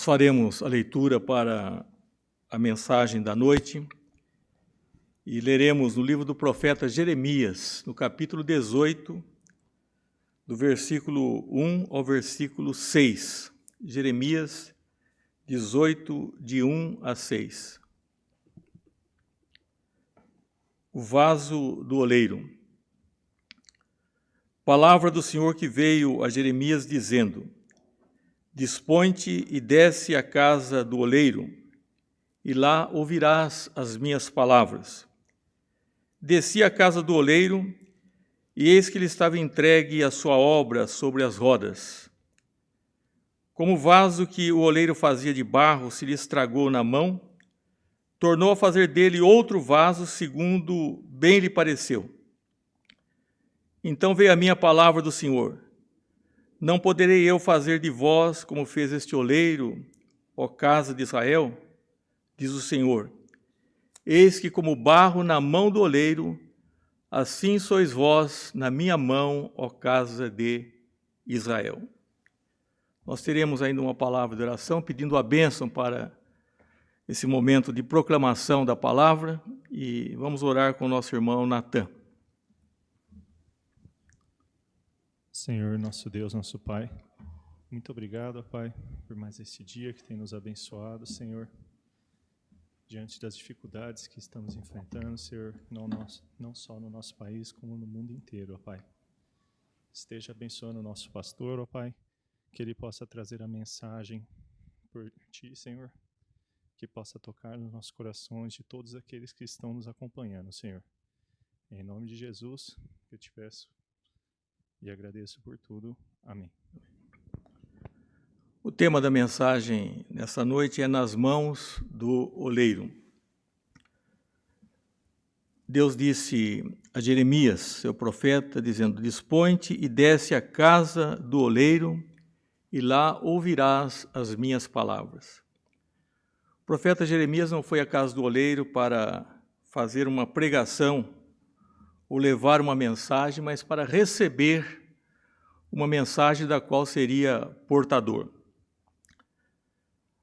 Nós faremos a leitura para a mensagem da noite e leremos no livro do profeta Jeremias, no capítulo 18, do versículo 1 ao versículo 6. Jeremias 18, de 1 a 6. O vaso do oleiro. Palavra do Senhor que veio a Jeremias dizendo: Dispõe-te e desce à casa do oleiro, e lá ouvirás as minhas palavras. Desci à casa do oleiro, e eis que ele estava entregue a sua obra sobre as rodas. Como o vaso que o oleiro fazia de barro se lhe estragou na mão, tornou a fazer dele outro vaso segundo bem lhe pareceu. Então veio a minha palavra do Senhor: Não poderei eu fazer de vós como fez este oleiro, ó casa de Israel? Diz o Senhor: Eis que como barro na mão do oleiro, assim sois vós na minha mão, ó casa de Israel. Nós teremos ainda uma palavra de oração, pedindo a bênção para esse momento de proclamação da palavra, e vamos orar com o nosso irmão Natan. Senhor, nosso Deus, nosso Pai, muito obrigado, Pai, por mais esse dia que tem nos abençoado, Senhor, diante das dificuldades que estamos enfrentando, Senhor, não só no nosso país, como no mundo inteiro, ó Pai. Esteja abençoando o nosso pastor, ó Pai, que ele possa trazer a mensagem por Ti, Senhor, que possa tocar nos nossos corações de todos aqueles que estão nos acompanhando, Senhor. Em nome de Jesus, eu te peço e agradeço por tudo. Amém. O tema da mensagem nessa noite é nas mãos do oleiro. Deus disse a Jeremias, seu profeta, dizendo: Dispõe-te e desce à casa do oleiro, e lá ouvirás as minhas palavras. O profeta Jeremias não foi à casa do oleiro para fazer uma pregação ou levar uma mensagem, mas para receber uma mensagem da qual seria portador.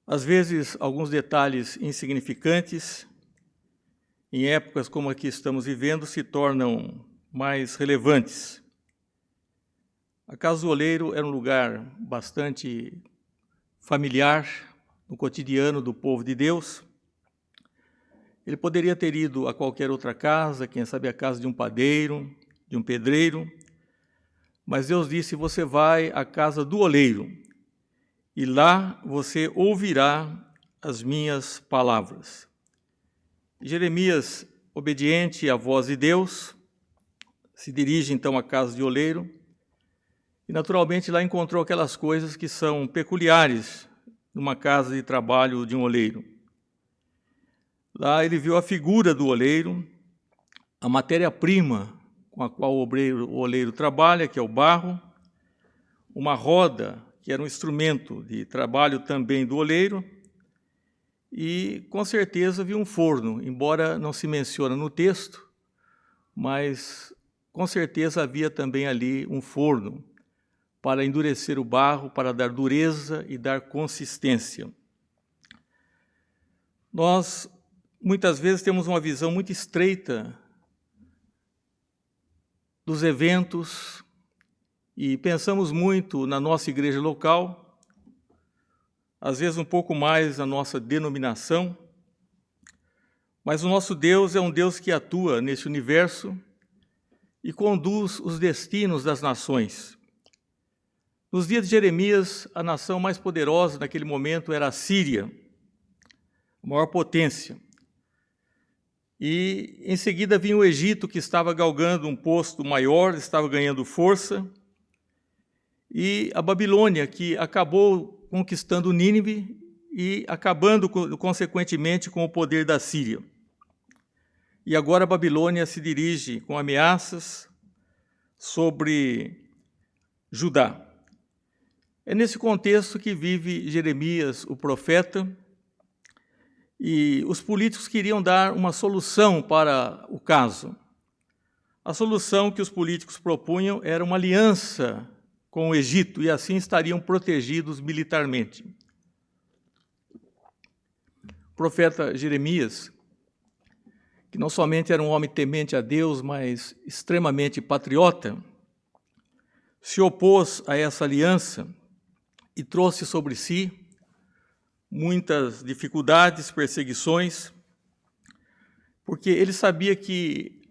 Às vezes, alguns detalhes insignificantes, em épocas como a que estamos vivendo, se tornam mais relevantes. A casa do oleiro era um lugar bastante familiar no cotidiano do povo de Deus. Ele poderia ter ido a qualquer outra casa, quem sabe a casa de um padeiro, de um pedreiro, mas Deus disse: você vai à casa do oleiro, e lá você ouvirá as minhas palavras. Jeremias, obediente à voz de Deus, se dirige então à casa de oleiro, e naturalmente lá encontrou aquelas coisas que são peculiares numa casa de trabalho de um oleiro. Lá ele viu a figura do oleiro, a matéria-prima com a qual o oleiro trabalha, que é o barro, uma roda, que era um instrumento de trabalho também do oleiro, e com certeza viu um forno, embora não se mencione no texto, mas com certeza havia também ali um forno para endurecer o barro, para dar dureza e dar consistência. Nós, muitas vezes, temos uma visão muito estreita dos eventos e pensamos muito na nossa igreja local, às vezes um pouco mais na nossa denominação, mas o nosso Deus é um Deus que atua nesse universo e conduz os destinos das nações. Nos dias de Jeremias, a nação mais poderosa naquele momento era a Síria, a maior potência. E em seguida vinha o Egito, que estava galgando um posto maior, estava ganhando força, e a Babilônia, que acabou conquistando Nínive e acabando, consequentemente, com o poder da Síria. E agora a Babilônia se dirige com ameaças sobre Judá. É nesse contexto que vive Jeremias, o profeta, e os políticos queriam dar uma solução para o caso. A solução que os políticos propunham era uma aliança com o Egito, e assim estariam protegidos militarmente. profeta Jeremias, que não somente era um homem temente a Deus, mas extremamente patriota, se opôs a essa aliança e trouxe sobre si muitas dificuldades, perseguições, porque ele sabia que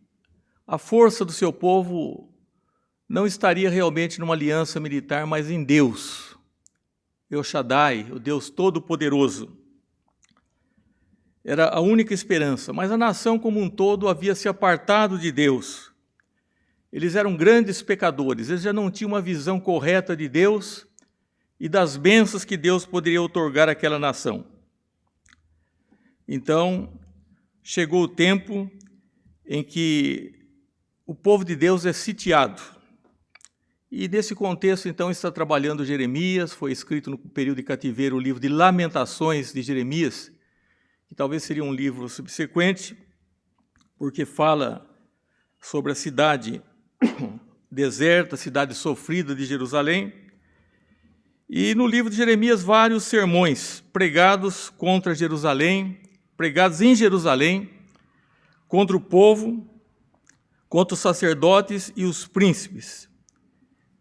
a força do seu povo não estaria realmente numa aliança militar, mas em Deus, El Shaddai, o Deus Todo-Poderoso. Era a única esperança, mas a nação como um todo havia se apartado de Deus. Eles eram grandes pecadores, eles já não tinham uma visão correta de Deus e das bênçãos que Deus poderia outorgar àquela nação. Então, chegou o tempo em que o povo de Deus é sitiado. E nesse contexto, então, está trabalhando Jeremias, foi escrito no período de cativeiro o livro de Lamentações de Jeremias, que talvez seria um livro subsequente, porque fala sobre a cidade deserta, a cidade sofrida de Jerusalém. E no livro de Jeremias, vários sermões pregados contra Jerusalém, pregados em Jerusalém, contra o povo, contra os sacerdotes e os príncipes,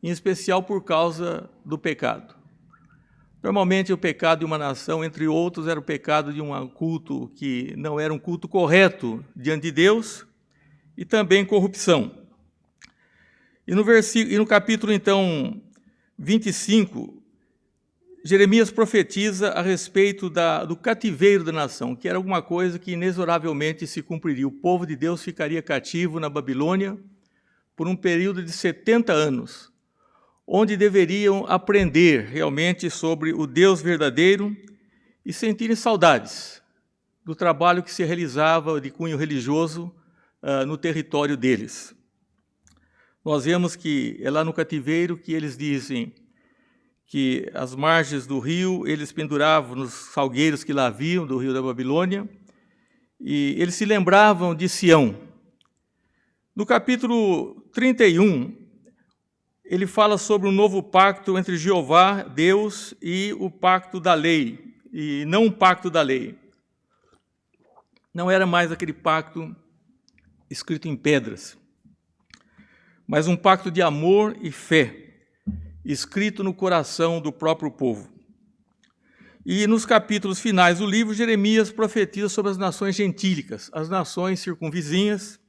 em especial por causa do pecado. Normalmente o pecado de uma nação, entre outros, era o pecado de um culto que não era um culto correto diante de Deus, e também corrupção. E no capítulo, então, 25, Jeremias profetiza a respeito do cativeiro da nação, que era alguma coisa que inexoravelmente se cumpriria. O povo de Deus ficaria cativo na Babilônia por um período de 70 anos, onde deveriam aprender realmente sobre o Deus verdadeiro e sentirem saudades do trabalho que se realizava de cunho religioso no território deles. Nós vemos que é lá no cativeiro que eles dizem que as margens do rio eles penduravam nos salgueiros que lá haviam, do rio da Babilônia, e eles se lembravam de Sião. No capítulo 31, ele fala sobre um novo pacto entre Jeová, Deus, e o pacto da lei, e não um pacto da lei. Não era mais aquele pacto escrito em pedras, mas um pacto de amor e fé, escrito no coração do próprio povo. E nos capítulos finais do livro, Jeremias profetiza sobre as nações gentílicas, as nações circunvizinhas,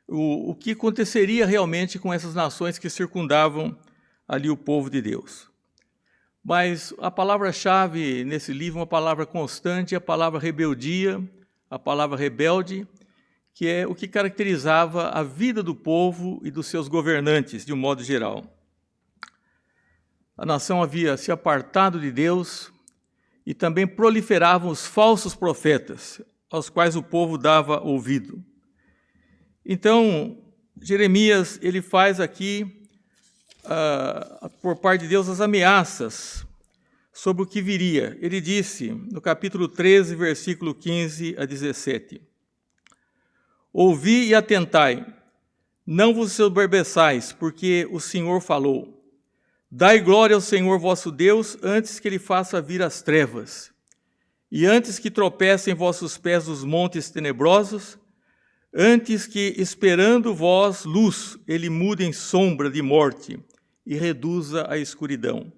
o que aconteceria realmente com essas nações que circundavam ali o povo de Deus. Mas a palavra-chave nesse livro, uma palavra constante, é a palavra rebeldia, a palavra rebelde, que é o que caracterizava a vida do povo e dos seus governantes, de um modo geral. A nação havia se apartado de Deus e também proliferavam os falsos profetas, aos quais o povo dava ouvido. Então, Jeremias, ele faz aqui, por parte de Deus, as ameaças sobre o que viria. Ele disse, no capítulo 13, versículo 15 a 17, ouvi e atentai, não vos soberbeçais, porque o Senhor falou. Dai glória ao Senhor vosso Deus, antes que ele faça vir as trevas, e antes que tropecem vossos pés os montes tenebrosos, antes que, esperando vós luz, ele mude em sombra de morte e reduza a escuridão.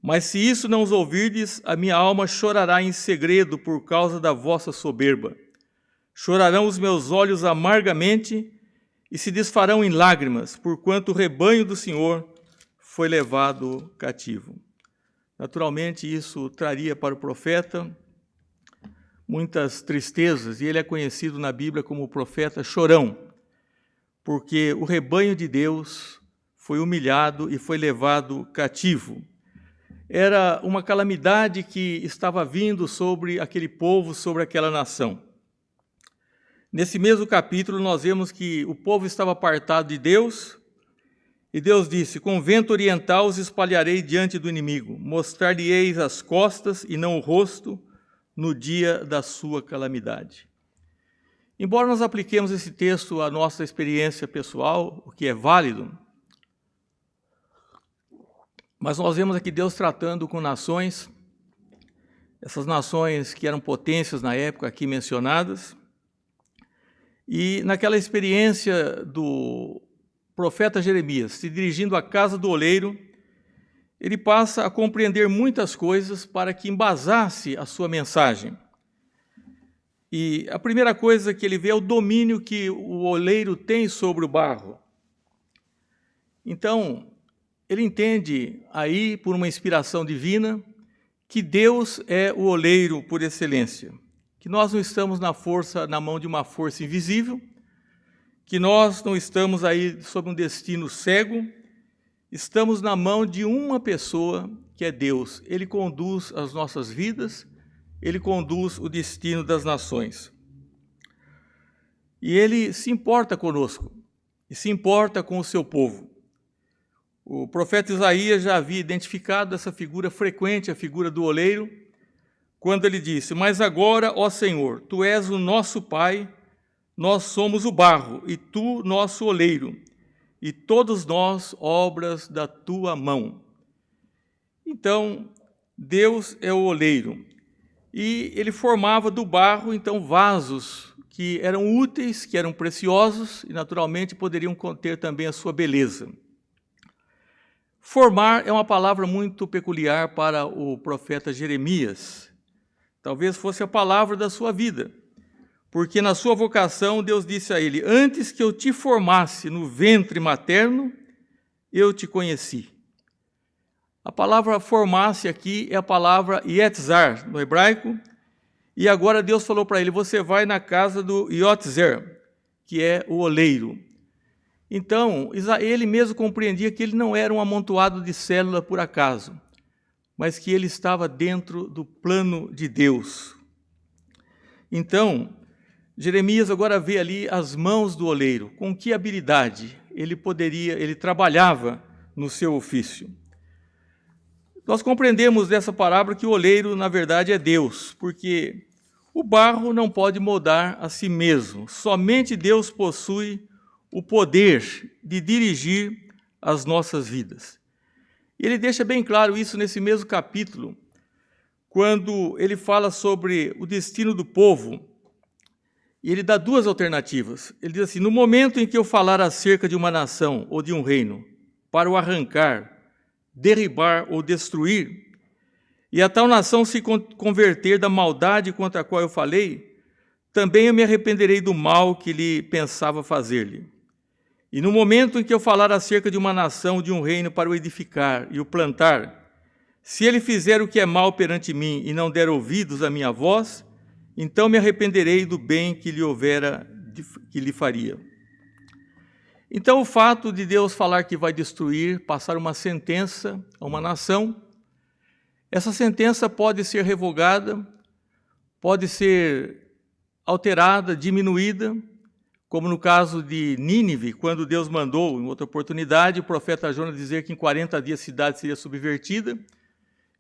Mas se isso não os ouvirdes, a minha alma chorará em segredo por causa da vossa soberba. Chorarão os meus olhos amargamente e se desfarão em lágrimas, porquanto o rebanho do Senhor foi levado cativo. Naturalmente, isso traria para o profeta muitas tristezas, e ele é conhecido na Bíblia como o profeta chorão, porque o rebanho de Deus foi humilhado e foi levado cativo. Era uma calamidade que estava vindo sobre aquele povo, sobre aquela nação. Nesse mesmo capítulo, nós vemos que o povo estava apartado de Deus, e Deus disse, com vento oriental os espalharei diante do inimigo, mostrar-lhe-eis as costas e não o rosto, no dia da sua calamidade. Embora nós apliquemos esse texto à nossa experiência pessoal, o que é válido, mas nós vemos aqui Deus tratando com nações essas nações que eram potências na época aqui mencionadas. E naquela experiência do profeta Jeremias, se dirigindo à casa do oleiro, ele passa a compreender muitas coisas para que embasasse a sua mensagem. E a primeira coisa que ele vê é o domínio que o oleiro tem sobre o barro. Então, ele entende aí, por uma inspiração divina, que Deus é o oleiro por excelência, que nós não estamos na mão de uma força invisível, que nós não estamos aí sob um destino cego, estamos na mão de uma pessoa que é Deus. Ele conduz as nossas vidas, ele conduz o destino das nações. E ele se importa conosco, e se importa com o seu povo. O profeta Isaías já havia identificado essa figura frequente, a figura do oleiro, quando ele disse: mas agora, ó Senhor, tu és o nosso Pai, nós somos o barro, e tu nosso oleiro, e todos nós obras da tua mão. Então, Deus é o oleiro, e ele formava do barro, então, vasos que eram úteis, que eram preciosos, e naturalmente poderiam conter também a sua beleza. Formar é uma palavra muito peculiar para o profeta Jeremias. Talvez fosse a palavra da sua vida, porque na sua vocação Deus disse a ele: antes que eu te formasse no ventre materno, eu te conheci. A palavra formasse aqui é a palavra Yetzar, no hebraico, e agora Deus falou para ele: você vai na casa do Yotzer, que é o oleiro. Então, ele mesmo compreendia que ele não era um amontoado de célula por acaso, mas que ele estava dentro do plano de Deus. Então, Jeremias agora vê ali as mãos do oleiro, com que habilidade ele trabalhava no seu ofício. Nós compreendemos dessa parábola que o oleiro, na verdade, é Deus, porque o barro não pode moldar a si mesmo, somente Deus possui o poder de dirigir as nossas vidas. E ele deixa bem claro isso nesse mesmo capítulo, quando ele fala sobre o destino do povo, e ele dá duas alternativas. Ele diz assim: no momento em que eu falar acerca de uma nação ou de um reino, para o arrancar, derribar ou destruir, e a tal nação se converter da maldade contra a qual eu falei, também eu me arrependerei do mal que lhe pensava fazer-lhe. E no momento em que eu falar acerca de uma nação, de um reino para o edificar e o plantar, se ele fizer o que é mal perante mim e não der ouvidos à minha voz, então me arrependerei do bem que lhe faria. Então, o fato de Deus falar que vai destruir, passar uma sentença a uma nação, essa sentença pode ser revogada, pode ser alterada, diminuída, como no caso de Nínive, quando Deus mandou, em outra oportunidade, o profeta Jonas dizer que em 40 dias a cidade seria subvertida,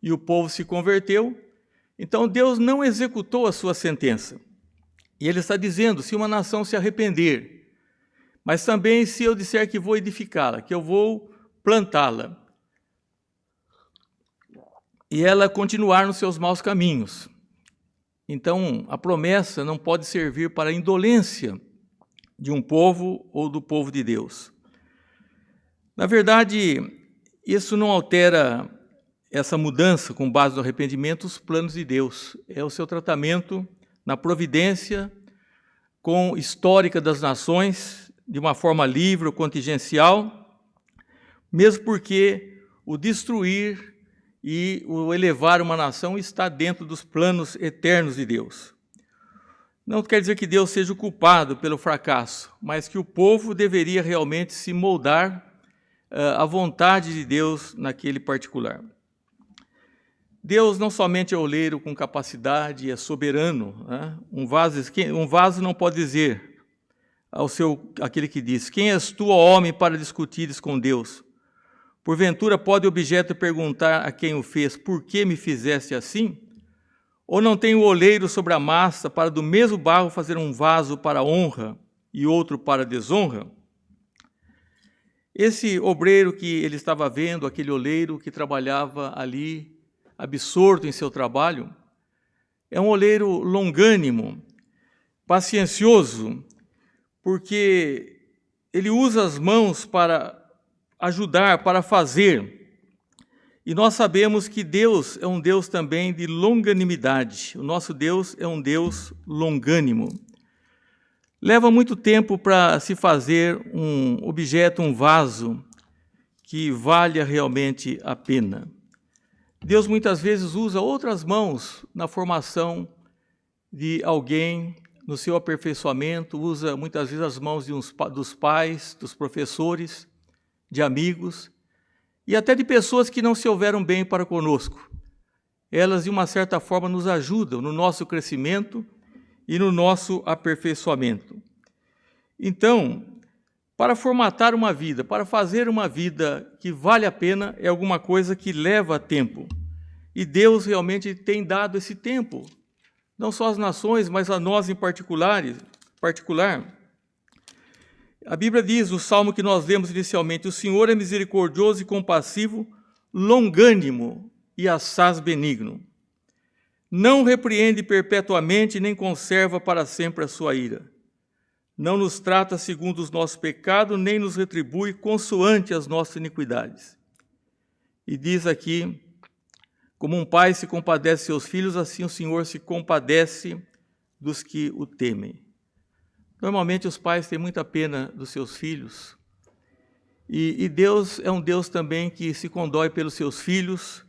e o povo se converteu. Então Deus não executou a sua sentença. E ele está dizendo: se uma nação se arrepender, mas também se eu disser que vou edificá-la, que eu vou plantá-la, e ela continuar nos seus maus caminhos, então a promessa não pode servir para a indolência de um povo ou do povo de Deus. Na verdade, isso não altera, essa mudança com base no arrependimento, os planos de Deus. É o seu tratamento na providência histórica das nações, de uma forma livre ou contingencial, mesmo porque o destruir e o elevar uma nação está dentro dos planos eternos de Deus. Não quer dizer que Deus seja o culpado pelo fracasso, mas que o povo deveria realmente se moldar à vontade de Deus naquele particular. Deus não somente é oleiro com capacidade, é soberano, né? Um vaso não pode dizer aquele que diz: quem és tu, ó homem, para discutires com Deus? Porventura pode o objeto perguntar a quem o fez: por que me fizeste assim? Ou não tem o oleiro sobre a massa para do mesmo barro fazer um vaso para honra e outro para desonra? Esse obreiro que ele estava vendo, aquele oleiro que trabalhava ali, absorto em seu trabalho, é um oleiro longânimo, paciencioso, porque ele usa as mãos para ajudar, para fazer. E nós sabemos que Deus é um Deus também de longanimidade. O nosso Deus é um Deus longânimo. Leva muito tempo para se fazer um objeto, um vaso, que valha realmente a pena. Deus muitas vezes usa outras mãos na formação de alguém, no seu aperfeiçoamento, usa muitas vezes as mãos dos pais, dos professores, de amigos, e até de pessoas que não se houveram bem para conosco. Elas, de uma certa forma, nos ajudam no nosso crescimento e no nosso aperfeiçoamento. Então, para formatar uma vida, para fazer uma vida que vale a pena, é alguma coisa que leva tempo. E Deus realmente tem dado esse tempo, não só às nações, mas a nós em particular. A Bíblia diz, no salmo que nós lemos inicialmente, o Senhor é misericordioso e compassivo, longânimo e assaz benigno. Não repreende perpetuamente, nem conserva para sempre a sua ira. Não nos trata segundo os nossos pecados, nem nos retribui consoante as nossas iniquidades. E diz aqui, como um pai se compadece de seus filhos, assim o Senhor se compadece dos que o temem. Normalmente os pais têm muita pena dos seus filhos, e Deus é um Deus também que se condói pelos seus filhos,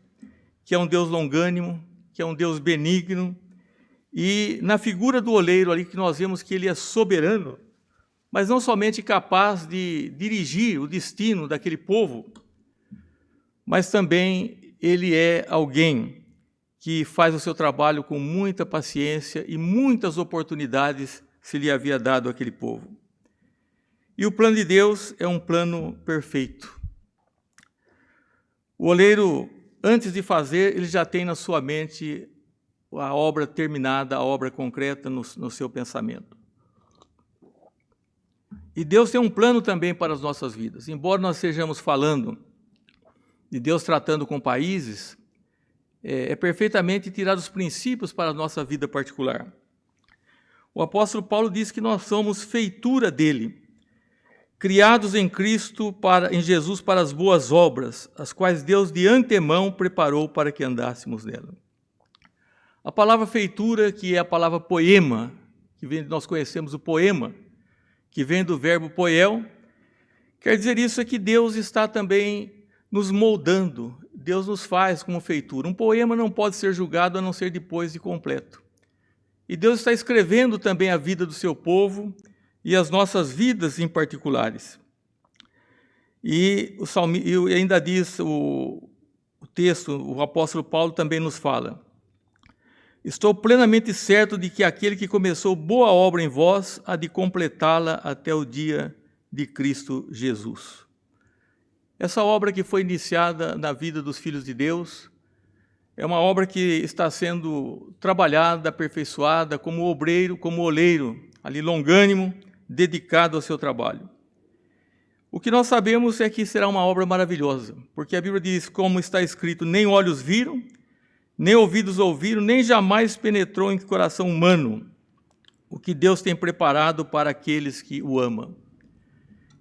que é um Deus longânimo, que é um Deus benigno, e na figura do oleiro ali que nós vemos que ele é soberano, mas não somente capaz de dirigir o destino daquele povo, mas também ele é alguém que faz o seu trabalho com muita paciência e muitas oportunidades se lhe havia dado àquele povo. E o plano de Deus é um plano perfeito. O oleiro, antes de fazer, ele já tem na sua mente a obra terminada, a obra concreta no seu pensamento. E Deus tem um plano também para as nossas vidas. Embora nós estejamos falando de Deus tratando com países, é perfeitamente tirar os princípios para a nossa vida particular. O apóstolo Paulo diz que nós somos feitura dele, criados em Cristo, em Jesus, para as boas obras, as quais Deus de antemão preparou para que andássemos nela. A palavra feitura, que é a palavra poema, nós conhecemos o poema, que vem do verbo poiel, quer dizer isso é que Deus está também nos moldando, Deus nos faz como feitura. Um poema não pode ser julgado a não ser depois de completo. E Deus está escrevendo também a vida do seu povo e as nossas vidas em particulares. E ainda diz o texto, o apóstolo Paulo também nos fala: estou plenamente certo de que aquele que começou boa obra em vós há de completá-la até o dia de Cristo Jesus. Essa obra que foi iniciada na vida dos filhos de Deus é uma obra que está sendo trabalhada, aperfeiçoada como obreiro, como oleiro, ali longânimo, dedicado ao seu trabalho. O que nós sabemos é que será uma obra maravilhosa, porque a Bíblia diz, como está escrito, nem olhos viram, nem ouvidos ouviram, nem jamais penetrou em coração humano o que Deus tem preparado para aqueles que o amam.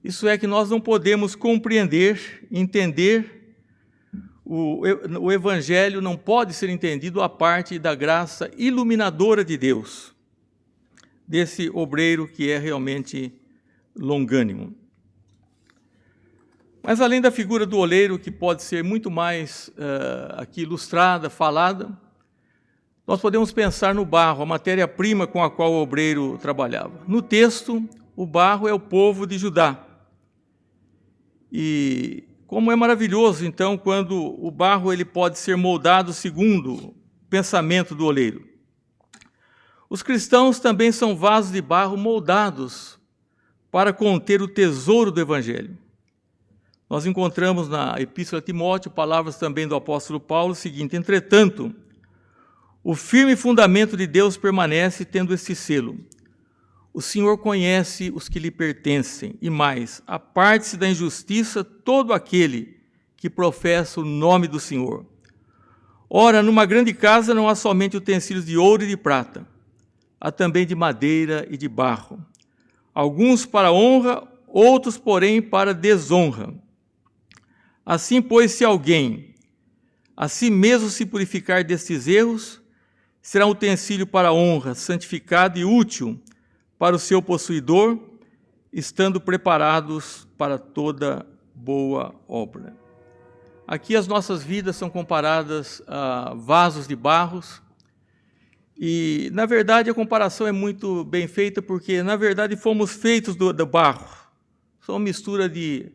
Isso é que nós não podemos compreender, entender. O Evangelho não pode ser entendido à parte da graça iluminadora de Deus, desse obreiro que é realmente longânimo. Mas além da figura do oleiro, que pode ser muito mais aqui ilustrada, falada, nós podemos pensar no barro, a matéria-prima com a qual o obreiro trabalhava. No texto, o barro é o povo de Judá. E como é maravilhoso, então, quando o barro ele pode ser moldado segundo o pensamento do oleiro. Os cristãos também são vasos de barro moldados para conter o tesouro do Evangelho. Nós encontramos na Epístola a Timóteo, palavras também do apóstolo Paulo, o seguinte: entretanto, o firme fundamento de Deus permanece tendo este selo: o Senhor conhece os que lhe pertencem, e mais, aparte-se da injustiça todo aquele que professa o nome do Senhor. Ora, numa grande casa não há somente utensílios de ouro e de prata, há também de madeira e de barro, alguns para honra, outros, porém, para desonra. Assim, pois, se alguém a si mesmo se purificar destes erros, será um utensílio para honra, santificado e útil para o seu possuidor, estando preparados para toda boa obra. Aqui as nossas vidas são comparadas a vasos de barros, e, na verdade, a comparação é muito bem feita, porque, na verdade, fomos feitos do barro. São uma mistura de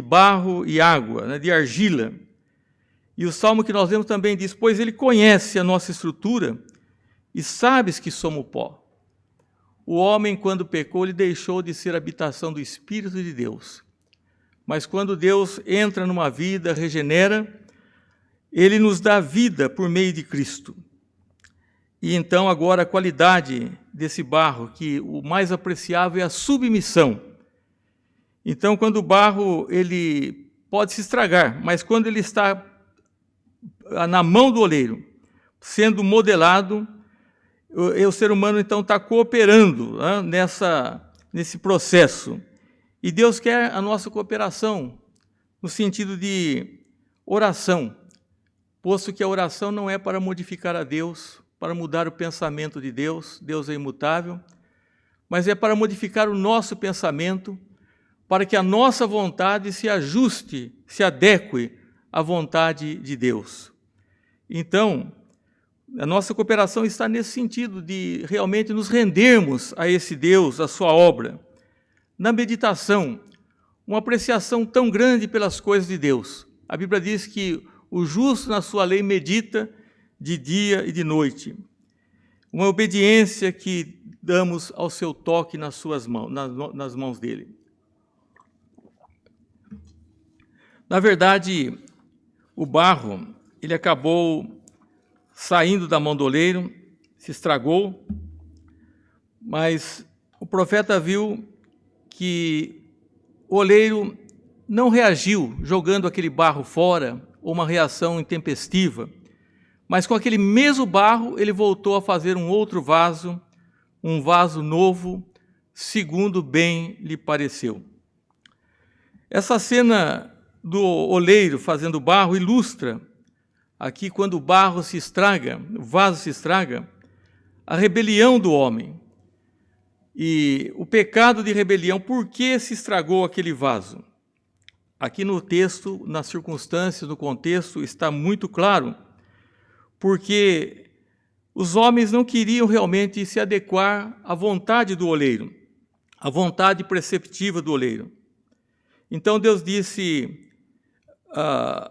barro e água, né, de argila. E o salmo que nós lemos também diz: pois ele conhece a nossa estrutura e sabes que somos pó. O homem, quando pecou, ele deixou de ser habitação do Espírito de Deus. Mas quando Deus entra numa vida, regenera, ele nos dá vida por meio de Cristo. E então agora a qualidade desse barro, que o mais apreciável é a submissão. Então, quando o barro ele pode se estragar, mas quando ele está na mão do oleiro, sendo modelado, o ser humano então está cooperando, né, nesse processo. E Deus quer a nossa cooperação no sentido de oração, posto que a oração não é para modificar a Deus, para mudar o pensamento de Deus, Deus é imutável, mas é para modificar o nosso pensamento, para que a nossa vontade se ajuste, se adeque à vontade de Deus. Então, a nossa cooperação está nesse sentido de realmente nos rendermos a esse Deus, a sua obra. Na meditação, uma apreciação tão grande pelas coisas de Deus. A Bíblia diz que o justo na sua lei medita de dia e de noite. Uma obediência que damos ao seu toque nas suas mãos, nas mãos dele. Na verdade, o barro, ele acabou saindo da mão do oleiro, se estragou, mas o profeta viu que o oleiro não reagiu jogando aquele barro fora, ou uma reação intempestiva, mas com aquele mesmo barro ele voltou a fazer um outro vaso, um vaso novo, segundo bem lhe pareceu. Essa cena do oleiro fazendo barro ilustra, aqui quando o barro se estraga, o vaso se estraga, a rebelião do homem. E o pecado de rebelião, por que se estragou aquele vaso? Aqui no texto, nas circunstâncias, no contexto, está muito claro, porque os homens não queriam realmente se adequar à vontade do oleiro, à vontade preceptiva do oleiro. Então Deus disse a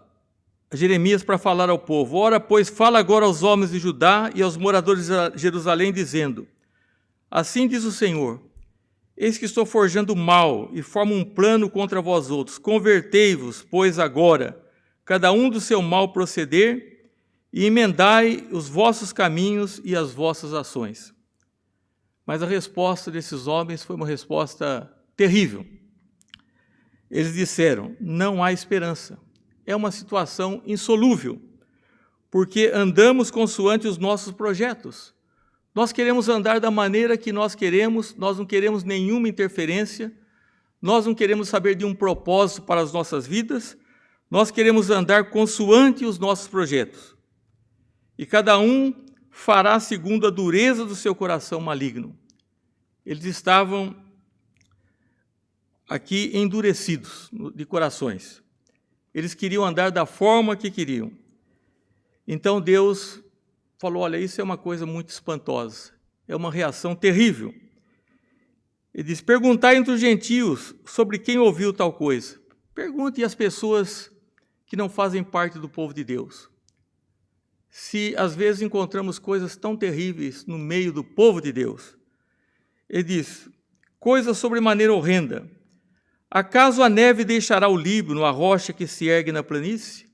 Jeremias para falar ao povo: ora, pois, fala agora aos homens de Judá e aos moradores de Jerusalém, dizendo: assim diz o Senhor, eis que estou forjando mal e formo um plano contra vós outros. Convertei-vos, pois, agora, cada um do seu mal proceder, e emendai os vossos caminhos e as vossas ações. Mas a resposta desses homens foi uma resposta terrível. Eles disseram: não há esperança. É uma situação insolúvel, porque andamos consoante os nossos projetos. Nós queremos andar da maneira que nós queremos, nós não queremos nenhuma interferência, nós não queremos saber de um propósito para as nossas vidas, nós queremos andar consoante os nossos projetos. E cada um fará segundo a dureza do seu coração maligno. Eles estavam aqui endurecidos de corações. Eles queriam andar da forma que queriam. Então Deus falou: olha, isso é uma coisa muito espantosa, é uma reação terrível. Ele diz: perguntai entre os gentios sobre quem ouviu tal coisa. Pergunte às pessoas que não fazem parte do povo de Deus. Se às vezes encontramos coisas tão terríveis no meio do povo de Deus. Ele diz: coisa sobremaneira horrenda. Acaso a neve deixará o Líbano, a rocha que se ergue na planície?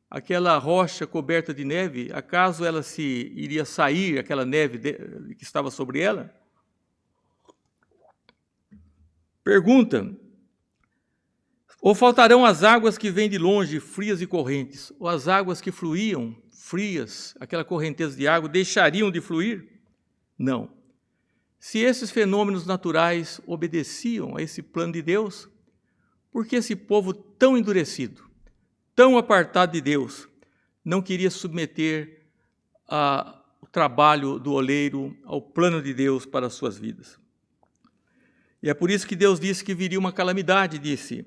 Aquela rocha coberta de neve, acaso ela iria sair, aquela neve que estava sobre ela? Pergunta: Ou faltarão as águas que vêm de longe, frias e correntes, ou as águas que fluíam, frias, aquela correnteza de água, deixariam de fluir? Não. Se esses fenômenos naturais obedeciam a esse plano de Deus, por que esse povo tão endurecido, tão apartado de Deus, não queria submeter o trabalho do oleiro ao plano de Deus para as suas vidas? E é por isso que Deus disse que viria uma calamidade, disse: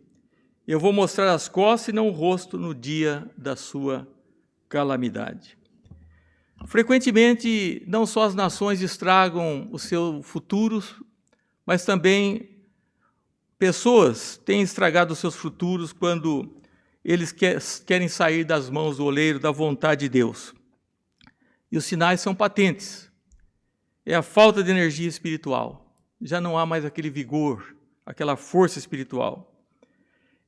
eu vou mostrar as costas e não o rosto no dia da sua calamidade. Frequentemente, não só as nações estragam o seu futuro, mas também pessoas têm estragado os seus futuros quando eles querem sair das mãos do oleiro, da vontade de Deus. E os sinais são patentes. É a falta de energia espiritual. Já não há mais aquele vigor, aquela força espiritual.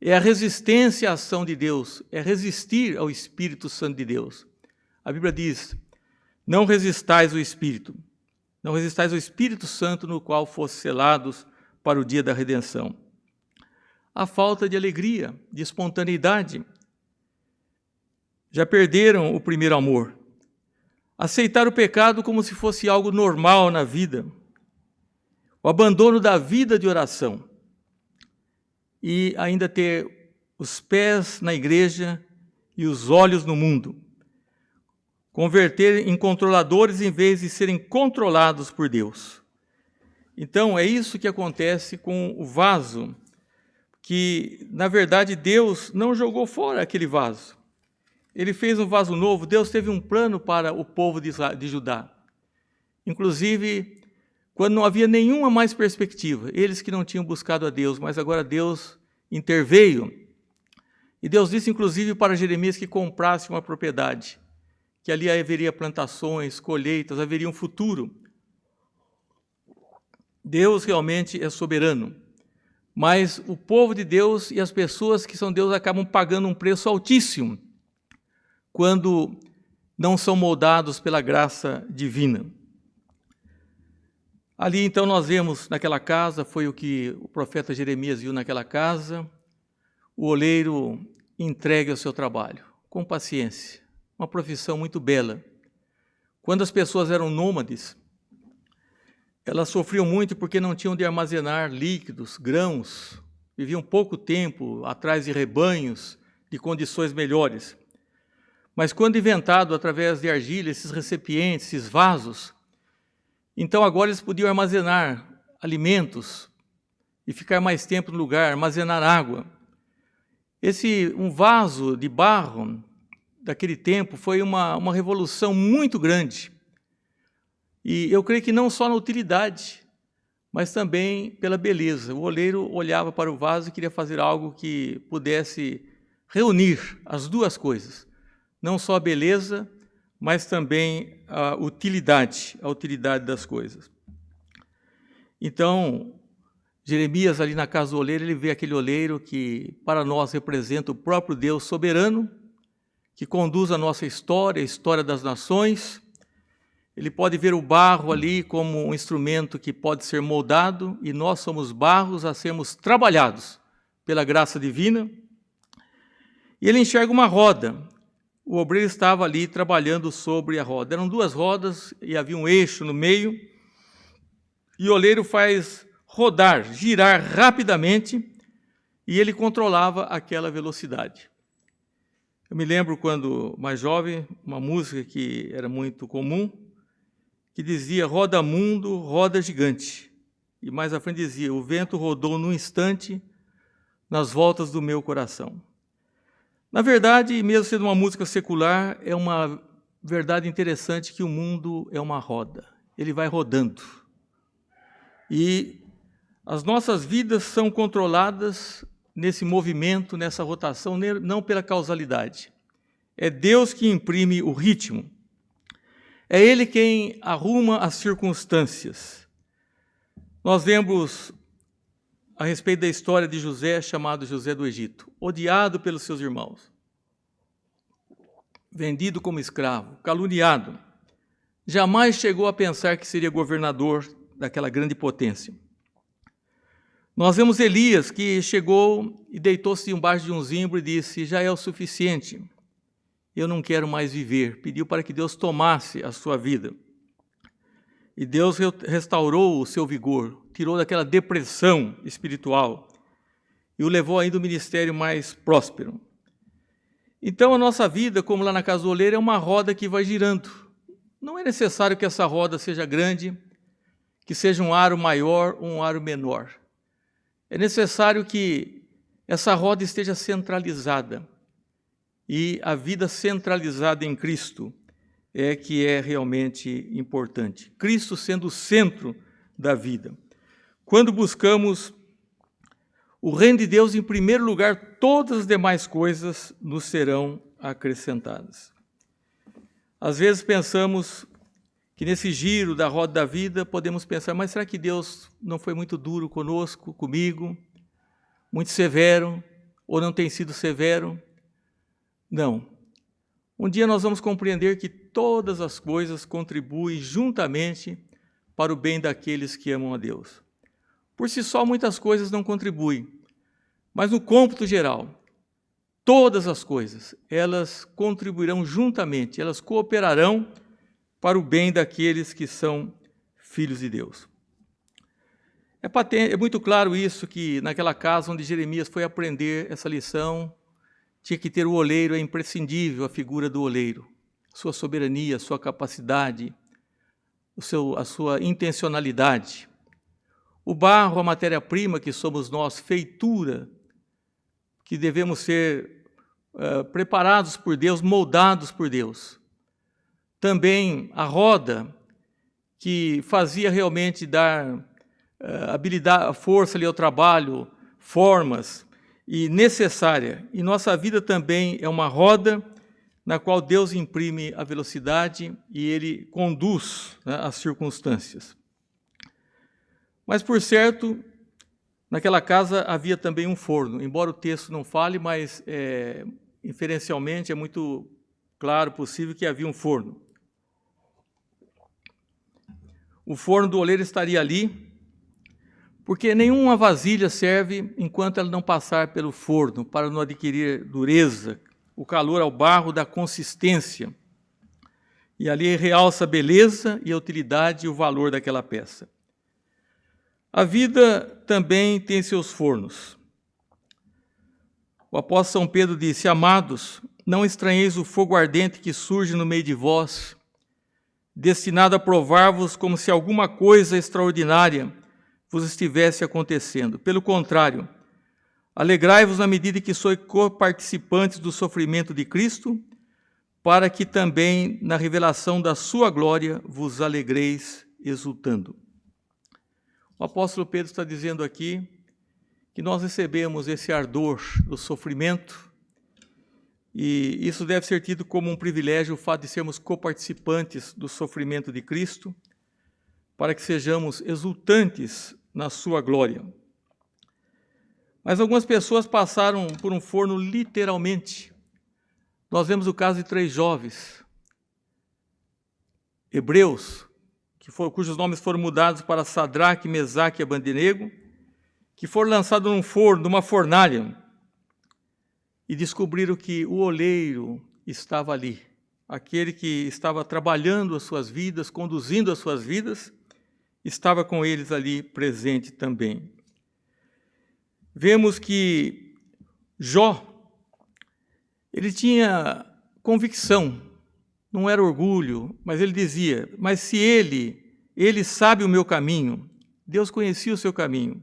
É a resistência à ação de Deus, é resistir ao Espírito Santo de Deus. A Bíblia diz: não resistais ao Espírito, não resistais ao Espírito Santo no qual fosse selados para o dia da redenção. A falta de alegria, de espontaneidade. Já perderam o primeiro amor. Aceitar o pecado como se fosse algo normal na vida. O abandono da vida de oração. E ainda ter os pés na igreja e os olhos no mundo. Converter em controladores em vez de serem controlados por Deus. Então, é isso que acontece com o vaso, que, na verdade, Deus não jogou fora aquele vaso. Ele fez um vaso novo. Deus teve um plano para o povo de Judá. Inclusive, quando não havia nenhuma mais perspectiva, eles que não tinham buscado a Deus, mas agora Deus interveio. E Deus disse, inclusive, para Jeremias que comprasse uma propriedade, que ali haveria plantações, colheitas, haveria um futuro. Deus realmente é soberano, mas o povo de Deus e as pessoas que são Deus acabam pagando um preço altíssimo quando não são moldados pela graça divina. Ali, então, nós vemos naquela casa, foi o que o profeta Jeremias viu naquela casa, o oleiro entregue ao seu trabalho, com paciência, uma profissão muito bela. Quando as pessoas eram nômades, elas sofriam muito porque não tinham de armazenar líquidos, grãos, viviam pouco tempo atrás de rebanhos, de condições melhores. Mas quando inventado através de argila, esses recipientes, esses vasos, então agora eles podiam armazenar alimentos e ficar mais tempo no lugar, armazenar água. Um vaso de barro daquele tempo foi uma revolução muito grande. E eu creio que não só na utilidade, mas também pela beleza. O oleiro olhava para o vaso e queria fazer algo que pudesse reunir as duas coisas. Não só a beleza, mas também a utilidade das coisas. Então, Jeremias, ali na casa do oleiro, ele vê aquele oleiro que, para nós, representa o próprio Deus soberano, que conduz a nossa história, a história das nações. Ele pode ver o barro ali como um instrumento que pode ser moldado, e nós somos barros a sermos trabalhados pela graça divina. E ele enxerga uma roda. O obreiro estava ali trabalhando sobre a roda. Eram duas rodas e havia um eixo no meio. E o oleiro faz rodar, girar rapidamente, e ele controlava aquela velocidade. Eu me lembro quando mais jovem, uma música que era muito comum, que dizia: roda mundo, roda gigante. E mais à frente dizia: o vento rodou num instante nas voltas do meu coração. Na verdade, mesmo sendo uma música secular, é uma verdade interessante que o mundo é uma roda. Ele vai rodando. E as nossas vidas são controladas nesse movimento, nessa rotação, não pela causalidade. É Deus que imprime o ritmo. É Ele quem arruma as circunstâncias. Nós lemos a respeito da história de José, chamado José do Egito, odiado pelos seus irmãos, vendido como escravo, caluniado. Jamais chegou a pensar que seria governador daquela grande potência. Nós vemos Elias, que chegou e deitou-se embaixo de um zimbro e disse: já é o suficiente, eu não quero mais viver. Pediu para que Deus tomasse a sua vida. E Deus restaurou o seu vigor, tirou daquela depressão espiritual e o levou ainda ao ministério mais próspero. Então a nossa vida, como lá na casa do oleiro, é uma roda que vai girando. Não é necessário que essa roda seja grande, que seja um aro maior ou um aro menor. É necessário que essa roda esteja centralizada. E a vida centralizada em Cristo é que é realmente importante. Cristo sendo o centro da vida. Quando buscamos o reino de Deus em primeiro lugar, todas as demais coisas nos serão acrescentadas. Às vezes pensamos que nesse giro da roda da vida podemos pensar: mas será que Deus não foi muito duro conosco, comigo? Muito severo? Ou não tem sido severo? Não. Um dia nós vamos compreender que todas as coisas contribuem juntamente para o bem daqueles que amam a Deus. Por si só, muitas coisas não contribuem, mas no cômputo geral, todas as coisas, elas contribuirão juntamente, elas cooperarão para o bem daqueles que são filhos de Deus. É muito claro isso, que naquela casa onde Jeremias foi aprender essa lição, tinha que ter o oleiro, é imprescindível a figura do oleiro, sua soberania, sua capacidade, a sua intencionalidade. O barro, a matéria-prima que somos nós, feitura, que devemos ser preparados por Deus, moldados por Deus. Também a roda, que fazia realmente dar habilidade, força ali ao trabalho, formas, e necessária. E nossa vida também é uma roda na qual Deus imprime a velocidade e Ele conduz, né, as circunstâncias. Mas, por certo, naquela casa havia também um forno, embora o texto não fale, mas inferencialmente é muito claro, possível, que havia um forno. O forno do oleiro estaria ali, porque nenhuma vasilha serve enquanto ela não passar pelo forno, para não adquirir dureza, o calor ao barro dá consistência. E ali realça a beleza e a utilidade e o valor daquela peça. A vida também tem seus fornos. O apóstolo São Pedro disse: amados, não estranheis o fogo ardente que surge no meio de vós, destinado a provar-vos como se alguma coisa extraordinária vos estivesse acontecendo. Pelo contrário, alegrai-vos na medida que sois coparticipantes do sofrimento de Cristo, para que também na revelação da sua glória vos alegreis exultando. O apóstolo Pedro está dizendo aqui que nós recebemos esse ardor do sofrimento, e isso deve ser tido como um privilégio, o fato de sermos coparticipantes do sofrimento de Cristo, para que sejamos exultantes na sua glória. Mas algumas pessoas passaram por um forno literalmente. Nós vemos o caso de 3 jovens hebreus, cujos nomes foram mudados para Sadraque, Mesaque e Abednego, que foram lançados num forno, numa fornalha, e descobriram que o oleiro estava ali, aquele que estava trabalhando as suas vidas, conduzindo as suas vidas, estava com eles ali presente também. Vemos que Jó, ele tinha convicção, não era orgulho, mas ele dizia: mas se ele sabe o meu caminho, Deus conhecia o seu caminho,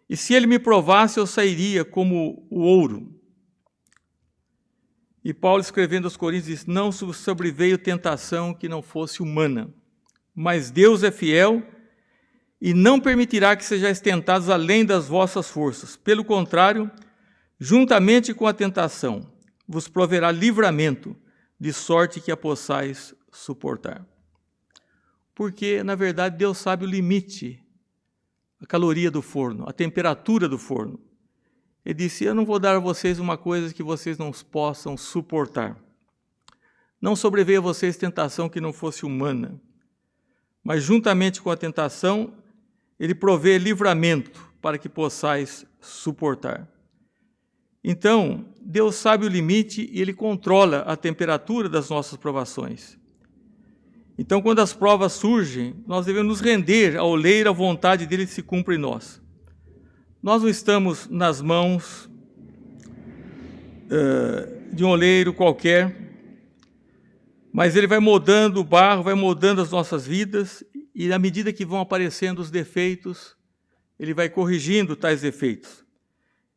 e se ele me provasse, eu sairia como o ouro. E Paulo, escrevendo aos Coríntios, diz: não sobreveio tentação que não fosse humana, mas Deus é fiel e não permitirá que sejais tentados além das vossas forças. Pelo contrário, juntamente com a tentação, vos proverá livramento, de sorte que a possais suportar. Porque, na verdade, Deus sabe o limite, a caloria do forno, a temperatura do forno. Ele disse: eu não vou dar a vocês uma coisa que vocês não possam suportar. Não sobreveio a vocês tentação que não fosse humana, mas juntamente com a tentação, ele provê livramento, para que possais suportar. Então, Deus sabe o limite e Ele controla a temperatura das nossas provações. Então, quando as provas surgem, nós devemos nos render ao oleiro, a vontade dele se cumpre em nós. Nós não estamos nas mãos de um oleiro qualquer, mas ele vai moldando o barro, vai moldando as nossas vidas, e na medida que vão aparecendo os defeitos, ele vai corrigindo tais defeitos.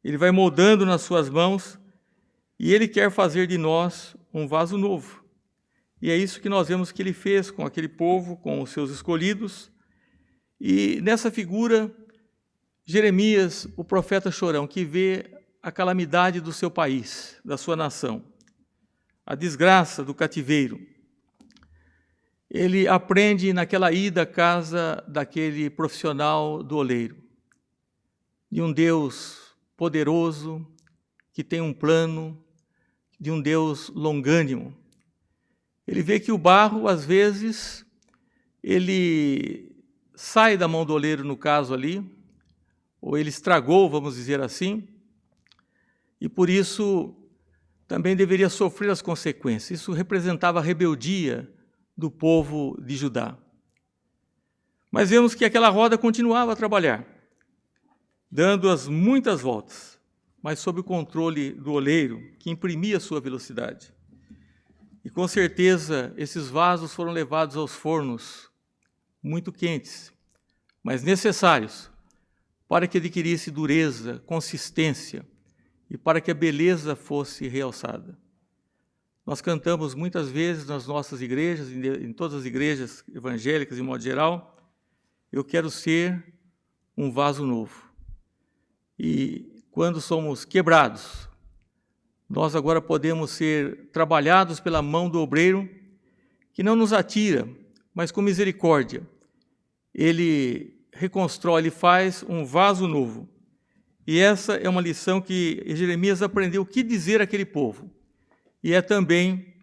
Ele vai moldando nas suas mãos, e ele quer fazer de nós um vaso novo. E é isso que nós vemos que ele fez com aquele povo, com os seus escolhidos. E nessa figura, Jeremias, o profeta chorão, que vê a calamidade do seu país, da sua nação, a desgraça do cativeiro. Ele aprende naquela ida à casa daquele profissional do oleiro, de um Deus poderoso, que tem um plano, de um Deus longânimo. Ele vê que o barro, às vezes, ele sai da mão do oleiro, no caso ali, ou ele estragou, vamos dizer assim, e por isso também deveria sofrer as consequências. Isso representava a rebeldia do povo de Judá. Mas vemos que aquela roda continuava a trabalhar, dando as muitas voltas, mas sob o controle do oleiro, que imprimia sua velocidade. E com certeza esses vasos foram levados aos fornos muito quentes, mas necessários, para que adquirisse dureza, consistência, e para que a beleza fosse realçada. Nós cantamos muitas vezes nas nossas igrejas, em todas as igrejas evangélicas, de modo geral, eu quero ser um vaso novo. E quando somos quebrados, nós agora podemos ser trabalhados pela mão do obreiro, que não nos atira, mas com misericórdia. Ele reconstrói, ele faz um vaso novo. E essa é uma lição que Jeremias aprendeu o que dizer àquele povo. E é também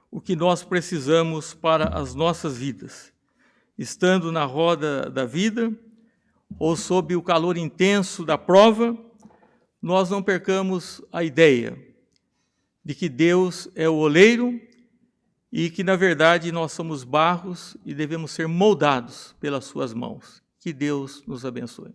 o que nós precisamos para as nossas vidas. Estando na roda da vida, ou sob o calor intenso da prova, nós não percamos a ideia de que Deus é o oleiro e que, na verdade, nós somos barros e devemos ser moldados pelas suas mãos. Que Deus nos abençoe.